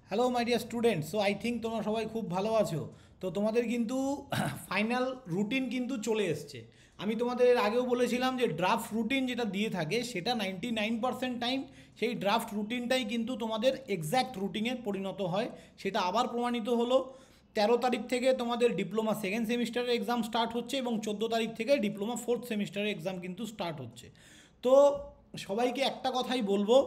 Hello my dear student, so I think তোমরা সবাই খুব ভালো আছো। তো তোমাদের কিন্তু ফাইনাল রুটিন কিন্তু চলে এসছে। আমি তোমাদের এর আগেও বলেছিলাম যে ড্রাফট রুটিন যেটা দিয়ে থাকে সেটা 99% টাইম সেই ড্রাফট রুটিনটাই কিন্তু তোমাদের এক্স্যাক্ট রুটিনে পরিণত হয়। সেটা আবার প্রমাণিত হলো। 13 তারিখ থেকে তোমাদের ডিপ্লোমা সেকেন্ড সেমিস্টারের এক্সাম স্টার্ট হচ্ছে এবং 14 তারিখ থেকে ডিপ্লোমা ফোর্থ সেমিস্টারের এক্সাম কিন্তু স্টার্ট হচ্ছে। তো সবাইকে একটা কথাই বলবো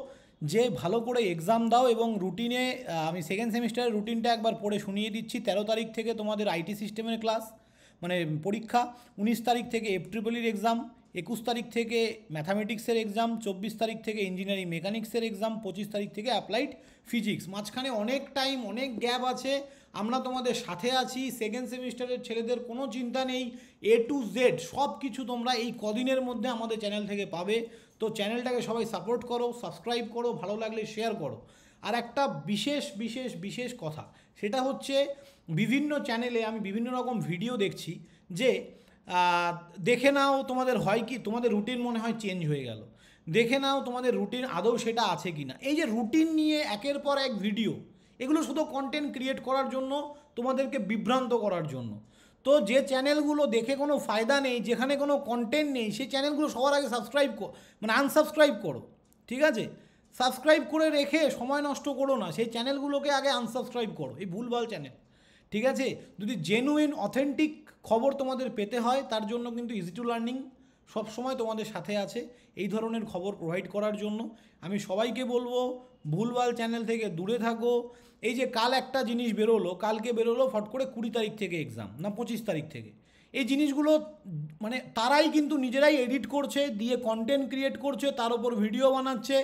যে ভালো করে এক্সাম দাও এবং রুটিনে আমি সেকেন্ড সেমিস্টারের রুটিনটা একবার পড়ে শুনিয়ে দিচ্ছি। 13 তারিখ থেকে তোমাদের আইটি সিস্টেমের ক্লাস মানে পরীক্ষা, 19 তারিখ থেকে এফট্রিপলির এক্সাম, 21 তারিখ থেকে ম্যাথামেটিক্সের এক্সাম, 24 তারিখ থেকে ইঞ্জিনিয়ারিং মেকানিক্সের এক্সাম, 25 তারিখ থেকে অ্যাপ্লাইড ফিজিক্স। মাঝখানে অনেক টাইম, অনেক গ্যাপ আছে। আমরা তোমাদের সাথে আছি। সেকেন্ড সেমিস্টারের ছেলেদের কোনো চিন্তা নেই, এ টু জেড সব কিছু তোমরা এই কদিনের মধ্যে আমাদের চ্যানেল থেকে পাবে। তো চ্যানেলটাকে সবাই সাপোর্ট করো, সাবস্ক্রাইব করো, ভালো লাগলে শেয়ার করো। আর একটা বিশেষ বিশেষ বিশেষ কথা, সেটা হচ্ছে বিভিন্ন চ্যানেলে আমি বিভিন্ন রকম ভিডিও দেখছি যে দেখে নাও তোমাদের হয় কি, তোমাদের রুটিন মনে হয় চেঞ্জ হয়ে গেল, দেখে নাও তোমাদের রুটিন আদৌ সেটা আছে কি না। এই যে রুটিন নিয়ে একের পর এক ভিডিও, এগুলো শুধু কন্টেন্ট ক্রিয়েট করার জন্য, তোমাদেরকে বিভ্রান্ত করার জন্য। তো যে চ্যানেলগুলো দেখে কোনো ফায়দা নেই, যেখানে কোনো কন্টেন্ট নেই, সেই চ্যানেলগুলো সবার আগে মানে আনসাবস্ক্রাইব করো। ঠিক আছে? সাবস্ক্রাইব করে রেখে সময় নষ্ট করো না, সেই চ্যানেলগুলোকে আগে আনসাবস্ক্রাইব করো, এই ভুলভাল চ্যানেল। ঠিক আছে? যদি জেনুইন অথেন্টিক খবর তোমাদের পেতে হয়, তার জন্য কিন্তু ইজি টু লার্নিং সবসময় তোমাদের সাথে আছে এই ধরনের খবর প্রোভাইড করার জন্য। আমি সবাইকে বলবো ভুলভাল চ্যানেল থেকে দূরে থাকো। এই যে কাল একটা জিনিস বেরোলো, কালকে বেরোলো ফট করে 20 তারিখ থেকে এক্সাম, না 25 তারিখ থেকে, এই জিনিসগুলো মানে তারাই কিন্তু নিজেরাই এডিট করছে, দিয়ে কন্টেন্ট ক্রিয়েট করছে, তার উপর ভিডিও বানাচ্ছে,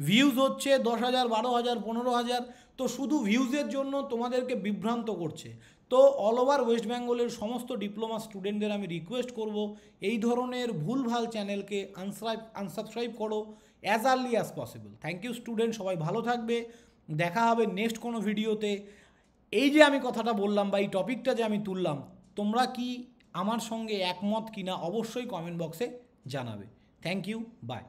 ভিউজ হচ্ছে 10,000, 12,000, 15,000। তো শুধু ভিউজের জন্য তোমাদেরকে বিভ্রান্ত করছে। তো অল ওভার ওয়েস্ট বেঙ্গলের সমস্ত ডিপ্লোমা স্টুডেন্টদের আমি রিকোয়েস্ট করব, এই ধরনের ভুলভাল চ্যানেলকে আনসাবস্ক্রাইব করো as early as possible. Thank you student, সবাই ভালো থাকবে। দেখা হবে নেক্সট কোনো ভিডিওতে। এই যে আমি কথাটা বললাম বা এই টপিকটা যে আমি তুললাম, তোমরা কি আমার সঙ্গে একমত কিনা অবশ্যই কমেন্ট বক্সে জানাবে। Thank you, by.